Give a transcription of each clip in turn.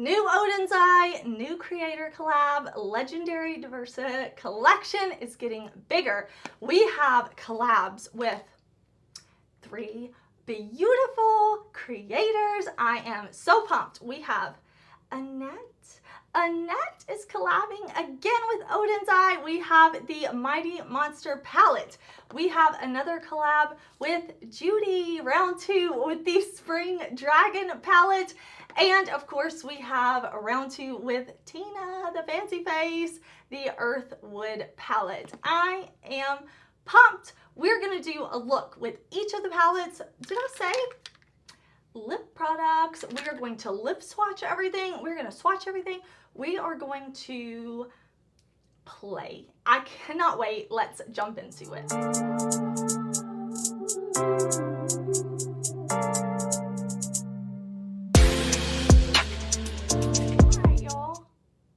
New ODEN'S, new creator collab, legendary DIVERSA collection is getting bigger. We have collabs with 3 beautiful creators. I am so pumped. We have Annette. Annette is collabing again with ODEN'S. We have the Mighty Monster palette. We have another collab with Judy, round 2, with the Spring Dragon palette. And of course, we have round 2 with Tina, the fancy face, the Earthwood palette. I am pumped. We're gonna do a look with each of the palettes. Did I say lip products? We are going to lip swatch everything. We're gonna swatch everything. We are going to play. I cannot wait. Let's jump into it. Alright, y'all.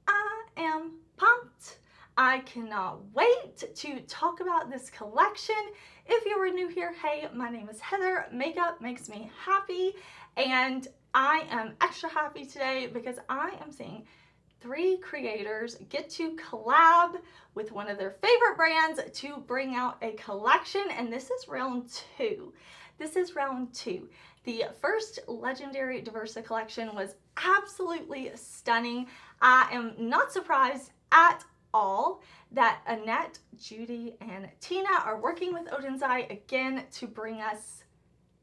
I am pumped. I cannot wait to talk about this collection. If you are new here, hey, my name is Heather. Makeup makes me happy, and I am extra happy today because I am seeing 3 creators get to collab with one of their favorite brands to bring out a collection, and this is round 2. This is round 2. The first legendary DIVERSA collection was absolutely stunning. I am not surprised at all that Annette, Judy, and Tina are working with ODEN'S again to bring us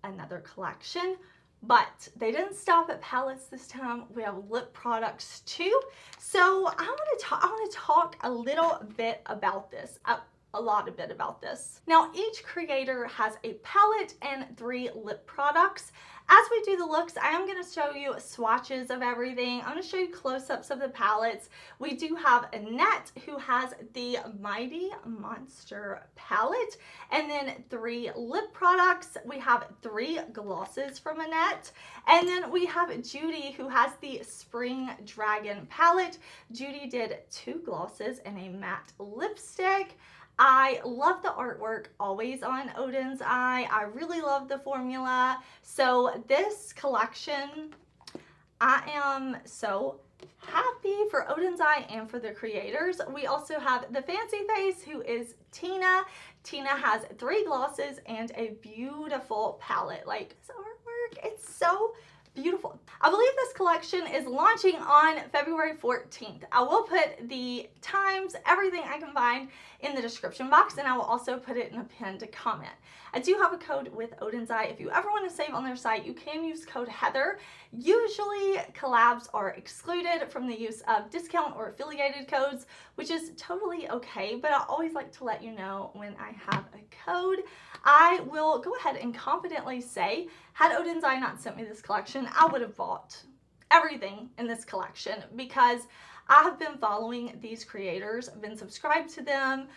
another collection. But they didn't stop at palettes this time. We have lip products too. So I want to talk a little bit about this. A lot about this. Now, each creator has a palette and 3 lip products. As we do the looks, I am going to show you swatches of everything. I'm going to show you close-ups of the palettes. We do have Annette, who has the Mighty Monster palette, and then 3 lip products. We have 3 glosses from Annette, and then we have Judy, who has the Spring Dragon palette. Judy did 2 glosses and a matte lipstick. I love the artwork always on ODEN'S. I really love the formula. So this collection, I am so happy for ODEN'S and for the creators. We also have the fancy face, who is Tina. Tina has 3 glosses and a beautiful palette. Like, this artwork, it's so beautiful. I believe this collection is launching on February 14th. I will put the times, everything I can find in the description box, and I will also put it in a pinned comment. I do have a code with ODEN'S. If you ever want to save on their site, you can use code Heather. Usually collabs are excluded from the use of discount or affiliated codes, which is totally okay, but I always like to let you know when I have a code. I will go ahead and confidently say, had ODEN'S not sent me this collection, I would have bought everything in this collection because I have been following these creators. I've been subscribed to them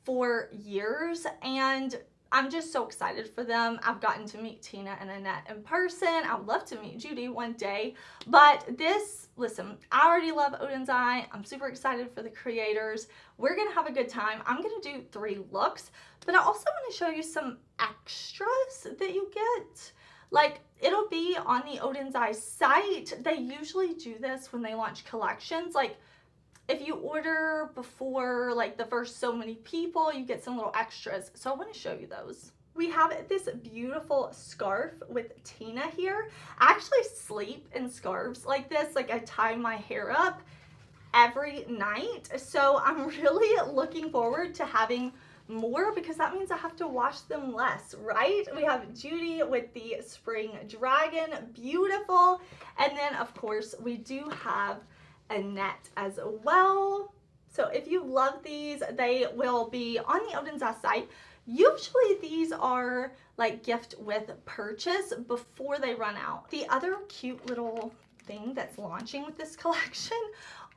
for years, and I'm just so excited for them. I've gotten to meet Tina and Annette in person. I would love to meet Judy one day. But this, listen, I already love ODEN'S. I'm super excited for the creators. We're going to have a good time. I'm going to do 3 looks, but I also want to show you some extras that you get. Like, it'll be on the ODEN'S site. They usually do this when they launch collections. Like, if you order before like the first so many people, you get some little extras. So I want to show you those. We have this beautiful scarf with Tina here. I actually sleep in scarves like this. Like, I tie my hair up every night. So I'm really looking forward to having more because that means I have to wash them less, right? We have Judy with the Spring Dragon, beautiful. And then of course we do have Annette as well. So if you love these, they will be on the ODEN'S site. Usually these are like gift with purchase before they run out. The other cute little thing that's launching with this collection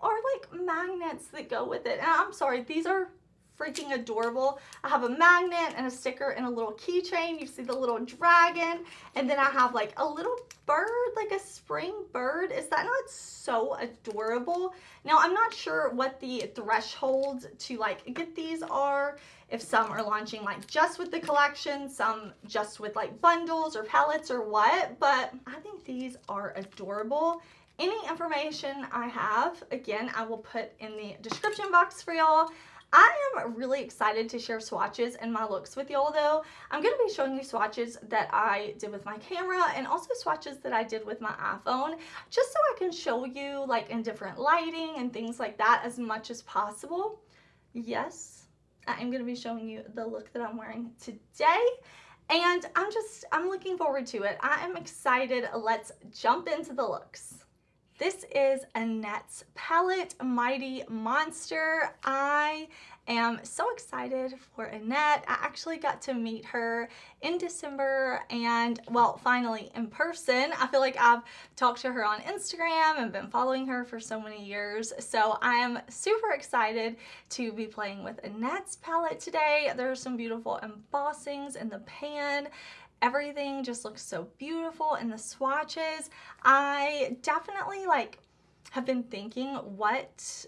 are like magnets that go with it. And I'm sorry, these are freaking adorable. I have a magnet and a sticker and a little keychain. You see the little dragon, and then I have like a little bird, like a spring bird. Is that not so adorable? Now, I'm not sure what the thresholds to like get these are. If some are launching like just with the collection, some just with like bundles or palettes or what, but I think these are adorable. Any information I have, again, I will put in the description box for y'all. I am really excited to share swatches and my looks with y'all though. I'm going to be showing you swatches that I did with my camera and also swatches that I did with my iPhone, just so I can show you like in different lighting and things like that as much as possible. Yes, I am going to be showing you the look that I'm wearing today. And I'm looking forward to it. I am excited. Let's jump into the looks. This is Annette's palette, Mighty Monster. I am so excited for Annette. I actually got to meet her in December and, well, finally in person. I feel like I've talked to her on Instagram and been following her for so many years. So I am super excited to be playing with Annette's palette today. There are some beautiful embossings in the pan. Everything just looks so beautiful in the swatches. I definitely like have been thinking what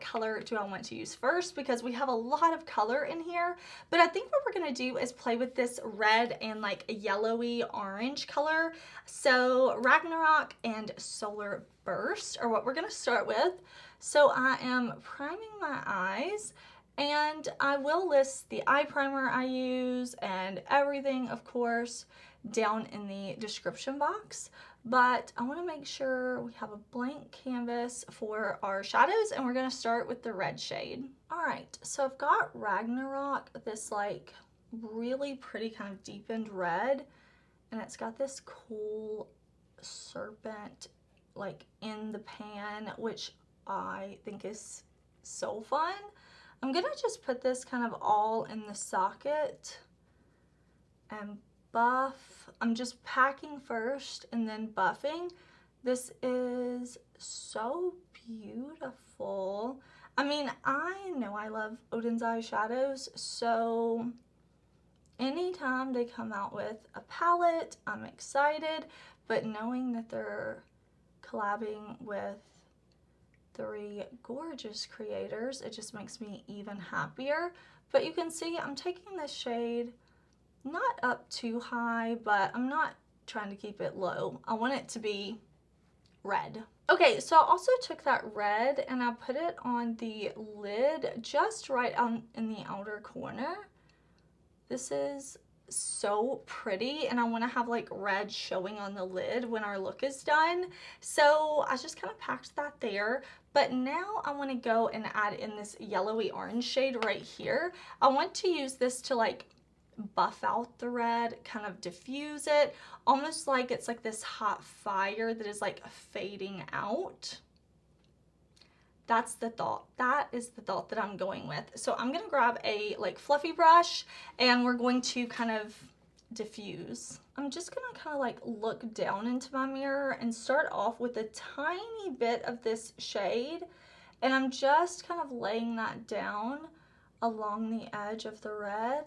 color do I want to use first, because we have a lot of color in here, but I think what we're gonna do is play with this red and like a yellowy orange color. So Ragnarok and Solar Burst are what we're gonna start with. So I am priming my eyes, and I will list the eye primer I use and everything, of course, down in the description box. But I want to make sure we have a blank canvas for our shadows, and we're going to start with the red shade. All right, so I've got Ragnarok, this like really pretty kind of deepened red, and it's got this cool serpent like in the pan, which I think is so fun. I'm gonna just put this kind of all in the socket and buff. I'm just packing first and then buffing. This is so beautiful. I mean, I know I love ODEN'S eyeshadows, so anytime they come out with a palette, I'm excited, but knowing that they're collabing with 3 gorgeous creators, it just makes me even happier. But you can see I'm taking this shade not up too high, but I'm not trying to keep it low. I want it to be red. Okay, so I also took that red and I put it on the lid just right on in the outer corner. This is so pretty, and I want to have like red showing on the lid when our look is done. So I just kind of packed that there. But now I want to go and add in this yellowy orange shade right here. I want to use this to like buff out the red, kind of diffuse it, almost like it's like this hot fire that is like fading out. That's the thought. That is the thought that I'm going with. So I'm going to grab a like fluffy brush and we're going to kind of diffuse. I'm just going to kind of like look down into my mirror and start off with a tiny bit of this shade. And I'm just kind of laying that down along the edge of the red.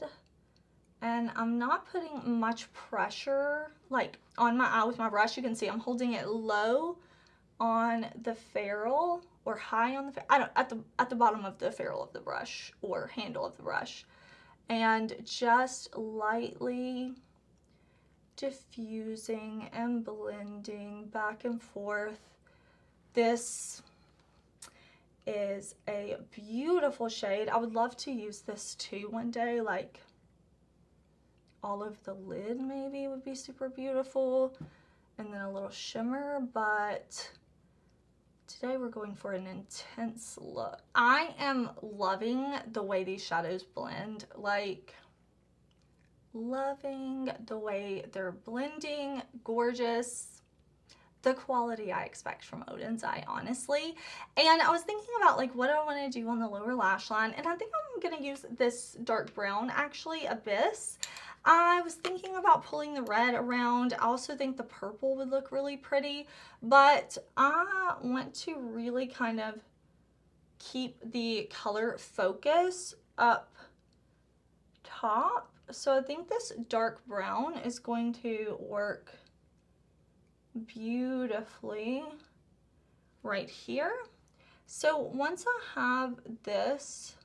And I'm not putting much pressure like on my eye with my brush. You can see I'm holding it low on the ferrule, or high on the, at the bottom of the ferrule of the brush or handle of the brush, and just lightly diffusing and blending back and forth. This is a beautiful shade. I would love to use this too one day, like all of the lid maybe would be super beautiful, and then a little shimmer, but today we're going for an intense look. I am loving the way these shadows blend, like loving the way they're blending, gorgeous. The quality I expect from ODEN'S Eye, honestly. And I was thinking about like what I want to do on the lower lash line, and I think I'm going to use this dark brown, actually, Abyss. I was thinking about pulling the red around. I also think the purple would look really pretty, but I want to really kind of keep the color focus up top. So I think this dark brown is going to work beautifully right here. So once I have this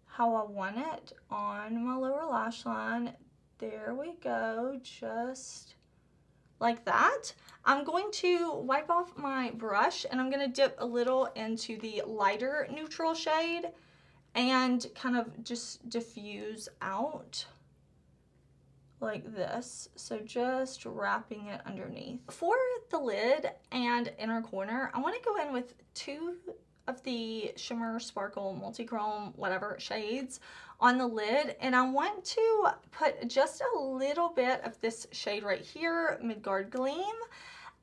how I want it on my lower lash line, there we go, just like that. I'm going to wipe off my brush and I'm going to dip a little into the lighter neutral shade and kind of just diffuse out like this. So just wrapping it underneath. For the lid and inner corner, I want to go in with 2 of the shimmer, sparkle, multi-chrome, whatever shades on the lid, and I want to put just a little bit of this shade right here, Midgard Gleam.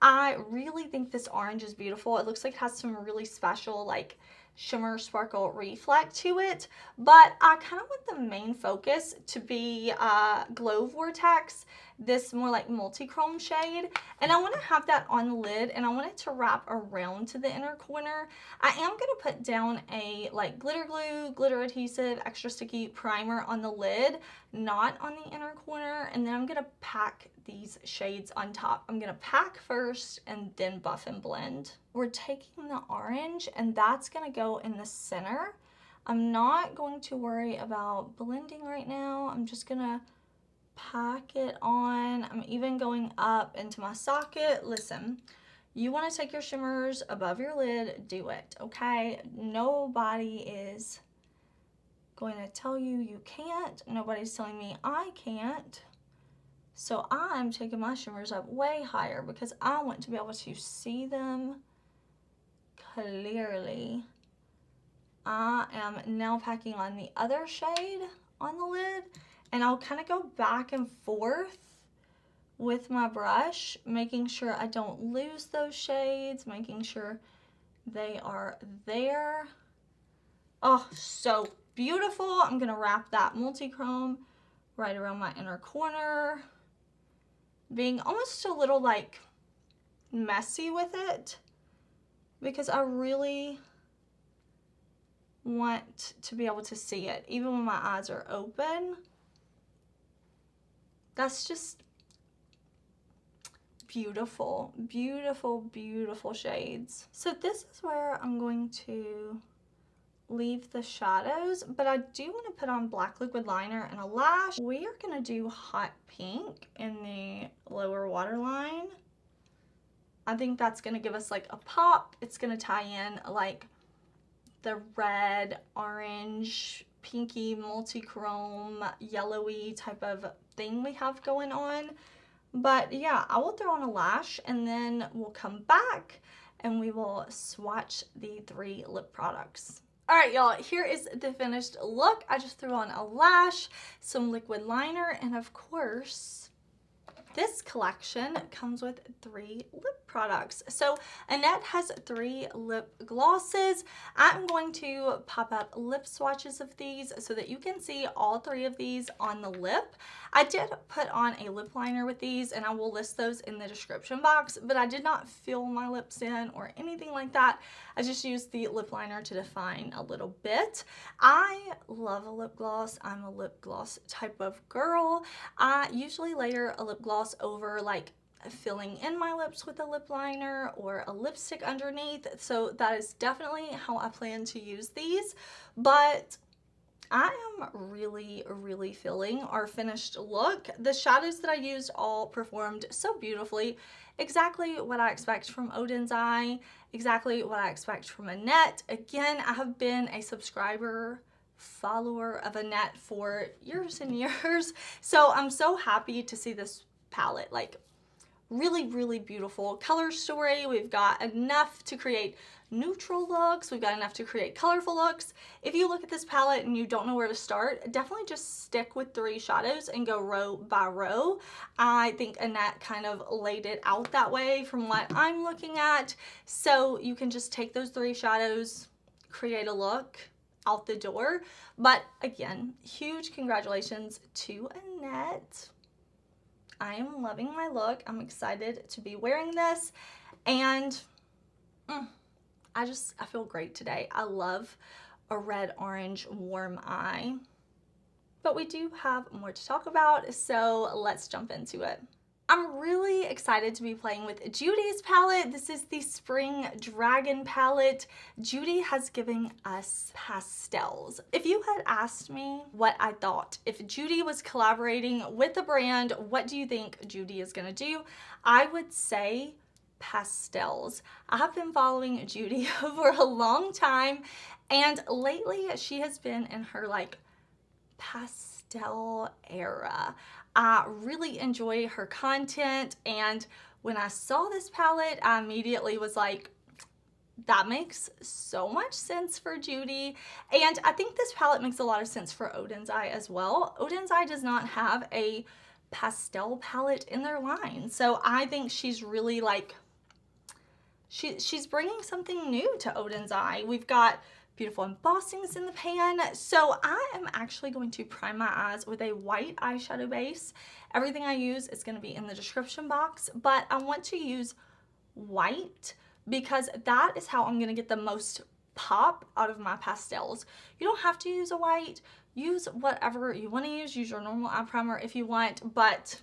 I really think this orange is beautiful. It looks like it has some really special like shimmer, sparkle, reflect to it, but I kind of want the main focus to be Glow Vortex, this more like multi-chrome shade, and I want to have that on the lid and I want it to wrap around to the inner corner. I am going to put down a like glitter glue, glitter adhesive, extra sticky primer on the lid, not on the inner corner, and then I'm going to pack these shades on top. I'm going to pack first and then buff and blend. We're taking the orange and that's going to go in the center. I'm not going to worry about blending right now. I'm just going to pack it on. I'm even going up into my socket. Listen, you want to take your shimmers above your lid, do it, okay? Nobody is going to tell you you can't. Nobody's telling me I can't. So I'm taking my shimmers up way higher because I want to be able to see them clearly. I am now packing on the other shade on the lid, and I'll kind of go back and forth with my brush, making sure I don't lose those shades, making sure they are there. Oh, so beautiful. I'm gonna wrap that multi-chrome right around my inner corner, being almost a little like messy with it because I really want to be able to see it even when my eyes are open. That's just beautiful, beautiful, beautiful shades. So this is where I'm going to leave the shadows, but I do want to put on black liquid liner and a lash. We are going to do hot pink in the lower waterline. I think that's going to give us like a pop. It's going to tie in like the red, orange, pinky, multi-chrome, yellowy type of thing we have going on. But yeah, I will throw on a lash and then we'll come back and we will swatch the 3 lip products. All right, y'all, here is the finished look. I just threw on a lash, some liquid liner, and of course, this collection comes with 3 lip products. So Annette has 3 lip glosses. I'm going to pop out lip swatches of these so that you can see all 3 of these on the lip. I did put on a lip liner with these and I will list those in the description box, but I did not fill my lips in or anything like that. I just used the lip liner to define a little bit. I love a lip gloss. I'm a lip gloss type of girl. I usually layer a lip gloss over like filling in my lips with a lip liner or a lipstick underneath. So that is definitely how I plan to use these. But I am really, really feeling our finished look. The shadows that I used all performed so beautifully. Exactly what I expect from ODEN'S Eye, exactly what I expect from Annette. Again, I have been a subscriber, follower of Annette for years and years. So I'm so happy to see this palette. Like, really, really beautiful color story. We've got enough to create neutral looks. We've got enough to create colorful looks. If you look at this palette and you don't know where to start, definitely just stick with 3 shadows and go row by row. I think Annette kind of laid it out that way from what I'm looking at. So you can just take those 3 shadows, create a look out the door. But again, huge congratulations to Annette. I am loving my look. I'm excited to be wearing this, and I feel great today. I love a red, orange, warm eye. But we do have more to talk about, so let's jump into it. I'm really excited to be playing with Judy's palette. This is the Spring Dragon palette. Judy has given us pastels. If you had asked me what I thought, if Judy was collaborating with the brand, what do you think Judy is gonna do? I would say pastels. I have been following Judy for a long time, and lately she has been in her like pastel era. I really enjoy her content, and when I saw this palette, I immediately was like, that makes so much sense for Judy. And I think this palette makes a lot of sense for ODEN'S as well. ODEN'S does not have a pastel palette in their line, so I think she's really like, she's bringing something new to ODEN'S. We've got beautiful embossings in the pan. So I am actually going to prime my eyes with a white eyeshadow base. Everything I use is going to be in the description box, but I want to use white because that is how I'm going to get the most pop out of my pastels. You don't have to use a white. Use whatever you want to use. Use your normal eye primer if you want, but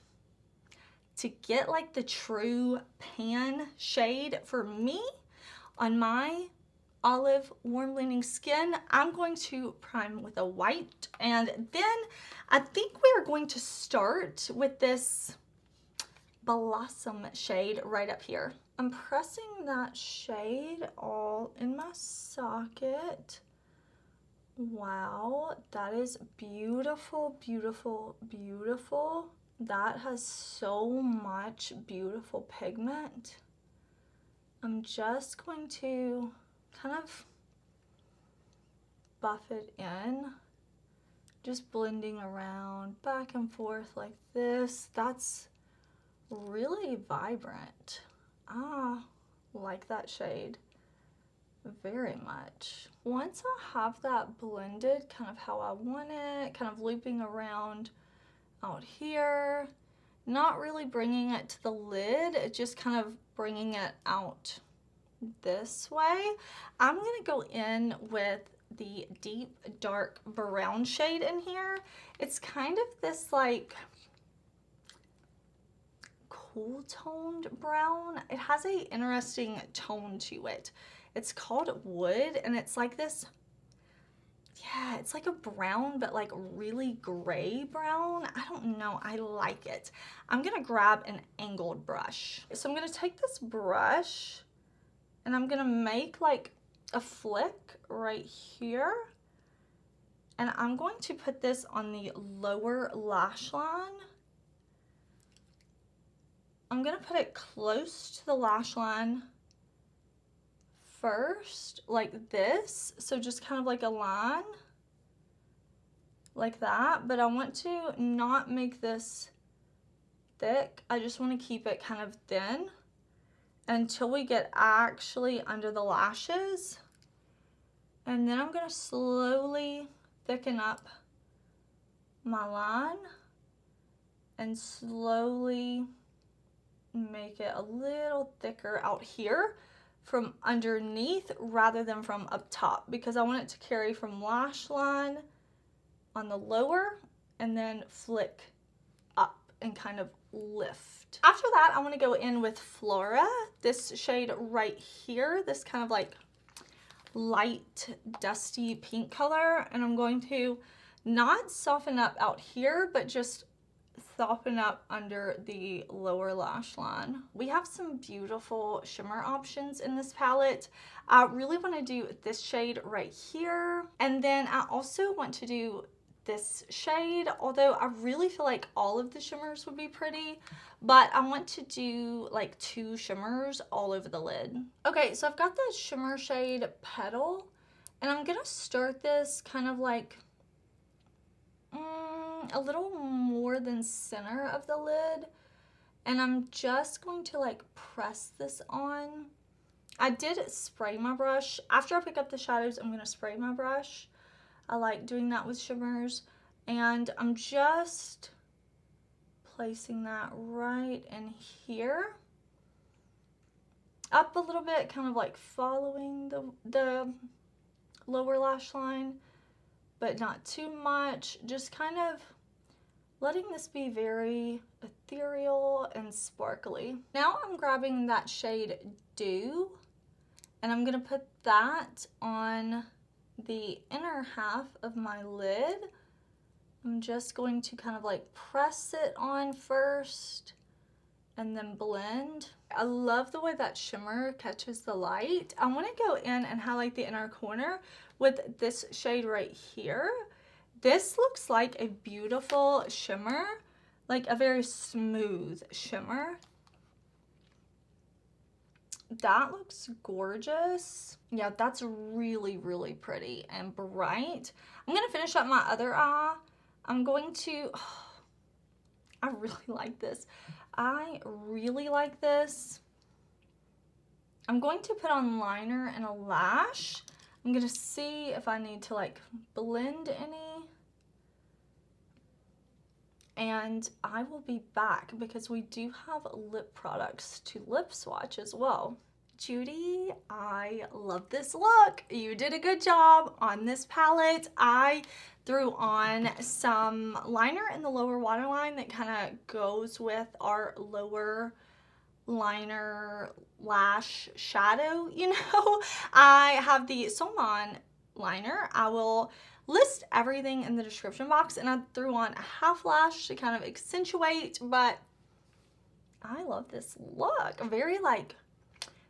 to get like the true pan shade for me on my olive warm leaning skin, I'm going to prime with a white, and then I think we are going to start with this Blossom shade right up here. I'm pressing that shade all in my socket. Wow, that is beautiful, beautiful, beautiful. That has so much beautiful pigment. I'm just going to kind of buff it in, just blending around back and forth like this. That's really vibrant. I like that shade very much. Once I have that blended kind of how I want it, kind of looping around out here, not really bringing it to the lid, just kind of bringing it out this way, I'm gonna go in with the deep dark brown shade in here. It's kind of this like cool toned brown. It has a interesting tone to it. It's called Wood, and it's like this, yeah, it's like a brown, but like really gray brown. I don't know, I like it. I'm gonna grab an angled brush. So I'm gonna take this brush and I'm gonna make like a flick right here, and I'm going to put this on the lower lash line. I'm gonna put it close to the lash line first, like this. So just kind of like a line like that, but I want to not make this thick. I just want to keep it kind of thin until we get actually under the lashes. And then I'm going to slowly thicken up my line and slowly make it a little thicker out here from underneath rather than from up top, because I want it to carry from lash line on the lower and then flick up and kind of lift. After that, I want to go in with Flora, this shade right here, this kind of like light dusty pink color, and I'm going to not soften up out here, but just soften up under the lower lash line. We have some beautiful shimmer options in this palette. I really want to do this shade right here, and then I also want to do this shade, although I really feel like all of the shimmers would be pretty, but I want to do like 2 shimmers all over the lid. Okay, so I've got the shimmer shade Petal, and I'm gonna start this kind of like a little more than center of the lid, and I'm just going to like press this on. I did spray my brush. After I pick up the shadows, I'm gonna spray my brush. I like doing that with shimmers, and I'm just placing that right in here, up a little bit, kind of like following the lower lash line, but not too much, just kind of letting this be very ethereal and sparkly. Now I'm grabbing that shade Dew, and I'm gonna put that on the inner half of my lid. I'm just going to kind of like press it on first and then blend. I love the way that shimmer catches the light. I want to go in and highlight the inner corner with this shade right here. This looks like a beautiful shimmer, like a very smooth shimmer. That looks gorgeous. Yeah, that's really, really pretty and bright. I'm gonna finish up my other eye. I'm going to, I really like this. I really like this. I'm going to put on liner and a lash. I'm gonna see if I need to like blend any. And I will be back because we do have lip products to lip swatch as well. Judy, I love this look. You did a good job on this palette. I threw on some liner in the lower waterline that kind of goes with our lower liner lash shadow, you know. I have the Salmon liner. I will list everything in the description box, and I threw on a half lash to kind of accentuate, but I love this look. Very like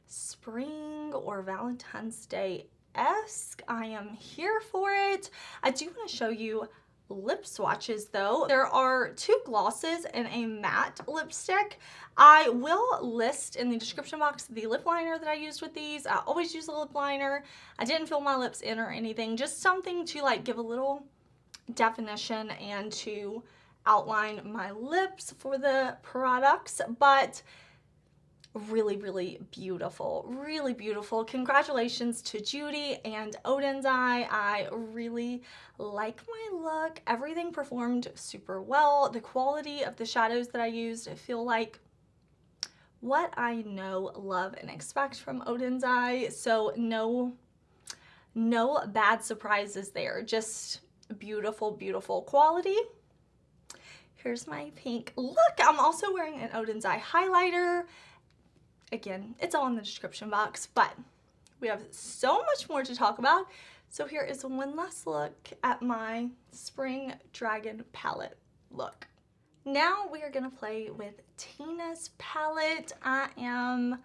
spring or Valentine's Day-esque. I am here for it. I do want to show you lip swatches though. There are 2 glosses and a matte lipstick. I will list in the description box the lip liner that I used with these. I always use a lip liner. I didn't fill my lips in or anything, just something to like give a little definition and to outline my lips for the products, but really, really beautiful, really beautiful. Congratulations to Judy and ODEN'S. I really like my look. Everything performed super well. The quality of the shadows that I used, I feel like what I know, love, and expect from ODEN'S. So no bad surprises there. Just beautiful, beautiful quality. Here's my pink look. I'm also wearing an ODEN'S highlighter. Again, it's all in the description box, but we have so much more to talk about. So here is one last look at my Spring Dragon palette look. Now we are gonna play with Tina's palette. I am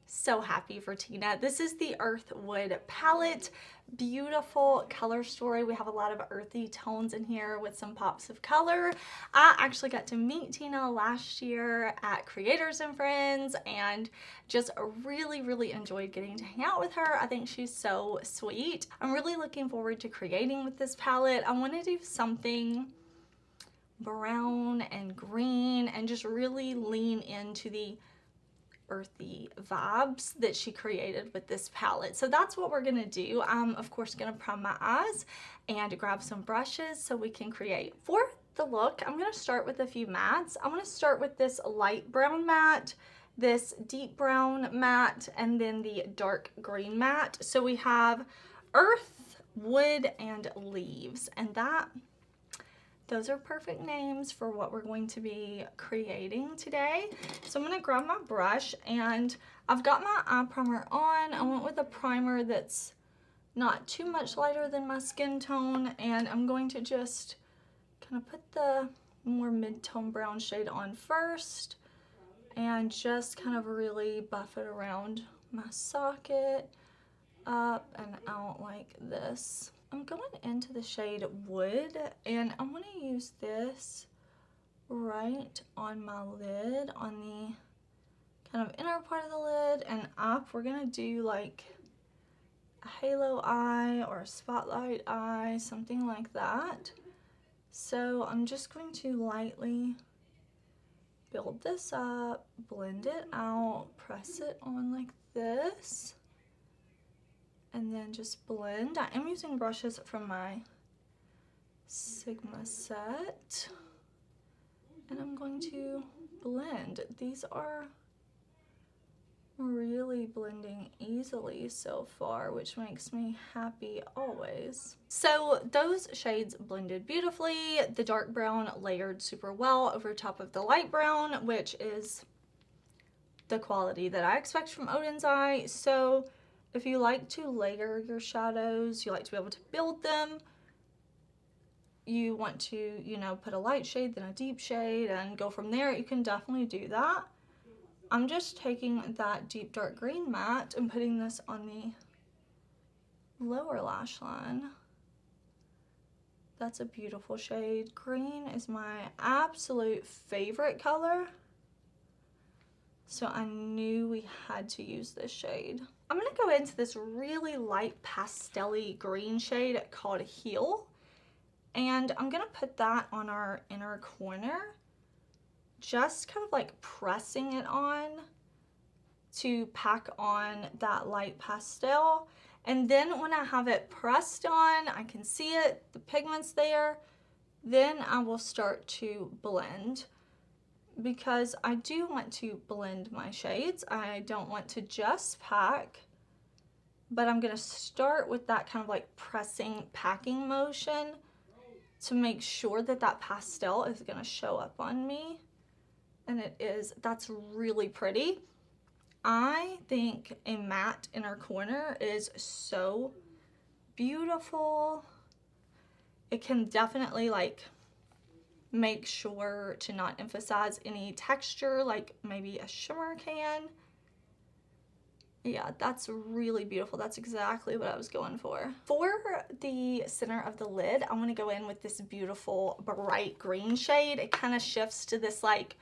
so happy for Tina. This is the Earthwood palette. Beautiful color story. We have a lot of earthy tones in here with some pops of color. I actually got to meet Tina last year at Creators and Friends and just really, really enjoyed getting to hang out with her. I think she's so sweet. I'm really looking forward to creating with this palette. I want to do something brown and green and just really lean into the earthy vibes that she created with this palette. So that's what we're gonna do. I'm of course gonna prime my eyes and grab some brushes so we can create. For the look, I'm gonna start with a few mattes. I'm gonna start with this light brown matte, this deep brown matte, and then the dark green matte. So we have earth, wood, and leaves, and those are perfect names for what we're going to be creating today. So I'm gonna grab my brush, and I've got my eye primer on. I went with a primer that's not too much lighter than my skin tone, and I'm going to just kind of put the more mid-tone brown shade on first and just kind of really buff it around my socket, up and out like this. I'm going into the shade Wood, and I'm going to use this right on my lid, on the kind of inner part of the lid and up. We're going to do like a halo eye or a spotlight eye, something like that. So I'm just going to lightly build this up, blend it out, press it on like this, and then just blend. I am using brushes from my Sigma set, and I'm going to blend. These are really blending easily so far, which makes me happy always. So those shades blended beautifully. The dark brown layered super well over top of the light brown, which is the quality that I expect from ODEN'S. So if you like to layer your shadows, you like to be able to build them, you want to, you know, put a light shade, then a deep shade, and go from there, you can definitely do that. I'm just taking that deep dark green matte and putting this on the lower lash line. That's a beautiful shade. Green is my absolute favorite color, so I knew we had to use this shade. I'm gonna go into this really light pastel-y green shade called Heal, and I'm gonna put that on our inner corner, just kind of like pressing it on to pack on that light pastel. And then when I have it pressed on, I can see it, the pigment's there, then I will start to blend, because I do want to blend my shades. I don't want to just pack, but I'm gonna start with that kind of like pressing, packing motion to make sure that that pastel is gonna show up on me. And it is. That's really pretty. I think a matte inner corner is so beautiful. It can definitely like make sure to not emphasize any texture like maybe a shimmer can. Yeah, that's really beautiful. That's exactly what I was going for. For the center of the lid, I'm gonna go in with this beautiful bright green shade. It kind of shifts to this like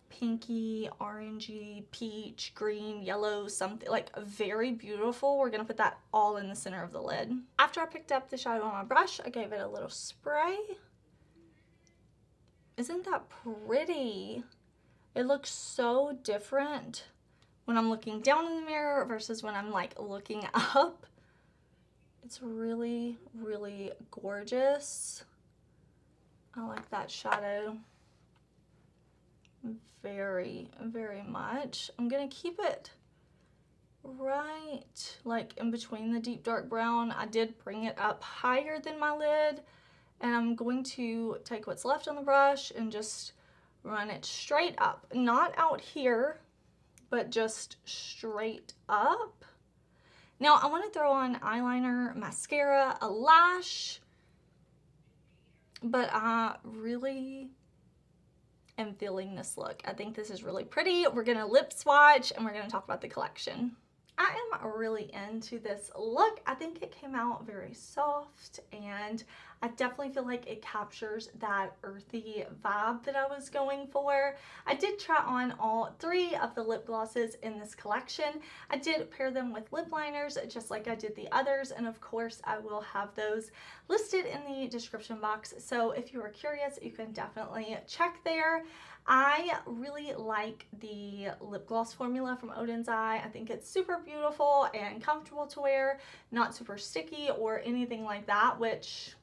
pinky, orangey, peach, green, yellow, something like very beautiful. We're gonna put that all in the center of the lid. After I picked up the shadow on my brush, I gave it a little spray. Isn't that pretty? It looks so different when I'm looking down in the mirror versus when I'm like looking up. It's really, really gorgeous. I like that shadow very, very much. I'm gonna keep it right like in between the deep dark brown. I did bring it up higher than my lid, and I'm going to take what's left on the brush and just run it straight up, not out here, but just straight up. Now I want to throw on eyeliner, mascara, a lash, but I really am feeling this look. I think this is really pretty. We're gonna lip swatch and we're gonna talk about the collection. I am really into this look. I think it came out very soft, and I definitely feel like it captures that earthy vibe that I was going for. I did try on all 3 of the lip glosses in this collection. I did pair them with lip liners just like I did the others, and of course I will have those listed in the description box, so if you are curious you can definitely check there. I really like the lip gloss formula from ODEN'S. I think it's super beautiful and comfortable to wear, not super sticky or anything like that, which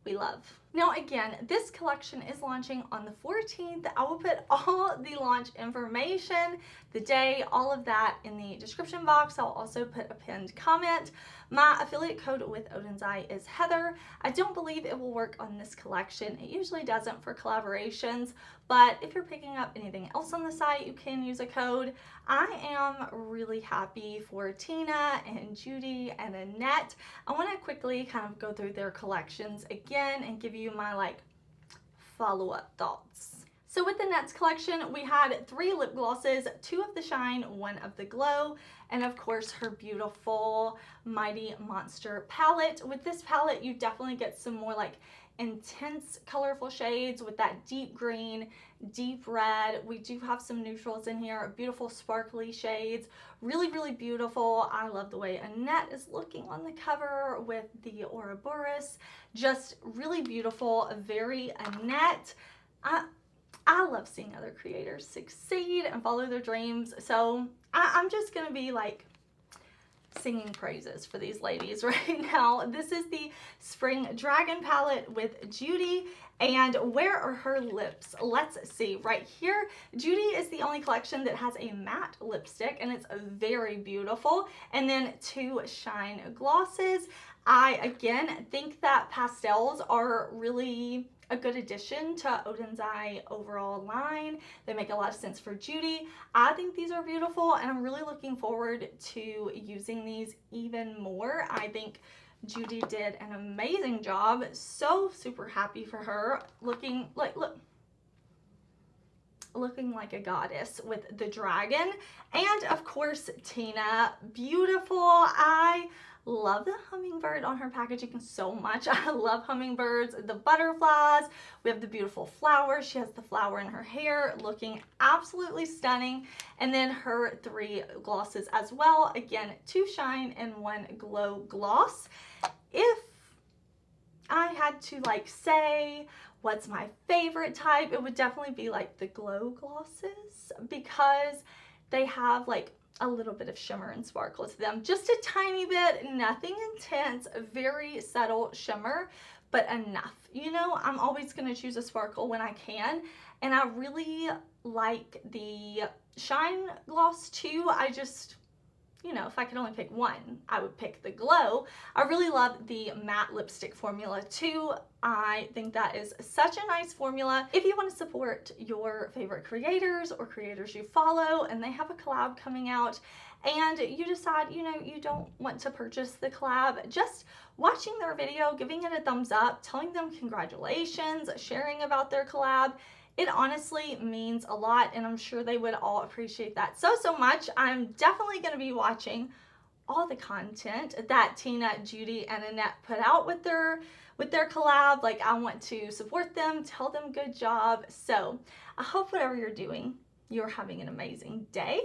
we love. Now again, this collection is launching on the 14th. I will put all the launch information, the day, all of that in the description box. I'll also put a pinned comment. My affiliate code with ODEN'S is Heather. I don't believe it will work on this collection. It usually doesn't for collaborations, but if you're picking up anything else on the site, you can use a code. I am really happy for Tina and Judy and Annette. I want to quickly kind of go through their collections again and give you my like follow-up thoughts. So with the Annette's collection, we had 3 lip glosses, 2 of the Shine, 1 of the Glow, and of course her beautiful Mighty Monster palette. With this palette, you definitely get some more like intense colorful shades with that deep green, deep red. We do have some neutrals in here, beautiful sparkly shades, really, really beautiful. I love the way Annette is looking on the cover with the Ouroboros, just really beautiful, very Annette. I love seeing other creators succeed and follow their dreams, so I'm just gonna be like singing praises for these ladies right now. This is the Spring Dragon palette with Judy. And where are her lips? Let's see. Right here, Judy is the only collection that has a matte lipstick, and it's very beautiful. And then 2 shine glosses. I, again, think that pastels are really a good addition to ODEN'S overall line. They make a lot of sense for Judy. I think these are beautiful, and I'm really looking forward to using these even more. I think Judy did an amazing job. So super happy for her. Looking like, looking like a goddess with the dragon. And of course, Tina, beautiful. I love the hummingbird on her packaging so much. I love hummingbirds, the butterflies. We have the beautiful flower. She has the flower in her hair, looking absolutely stunning. And then her 3 glosses as well. Again, 2 shine and 1 glow gloss. If I had to like say what's my favorite type, it would definitely be like the glow glosses, because they have like a little bit of shimmer and sparkle to them, just a tiny bit, nothing intense, very subtle shimmer, but enough. You know, I'm always going to choose a sparkle when I can, and I really like the shine gloss too. I just, you know, if I could only pick one, I would pick the glow. I really love the matte lipstick formula too. I think that is such a nice formula. If you want to support your favorite creators or creators you follow and they have a collab coming out and you decide, you know, you don't want to purchase the collab, just watching their video, giving it a thumbs up, telling them congratulations, sharing about their collab, it honestly means a lot, and I'm sure they would all appreciate that so much. I'm definitely going to be watching all the content that Tina, Judy, and Annette put out with their collab. Like, I want to support them, tell them good job. So I hope whatever you're doing, you're having an amazing day.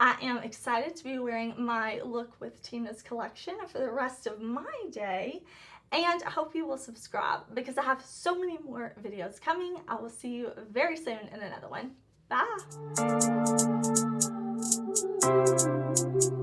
I am excited to be wearing my look with Tina's collection for the rest of my day. And I hope you will subscribe because I have so many more videos coming. I will see you very soon in another one. Bye!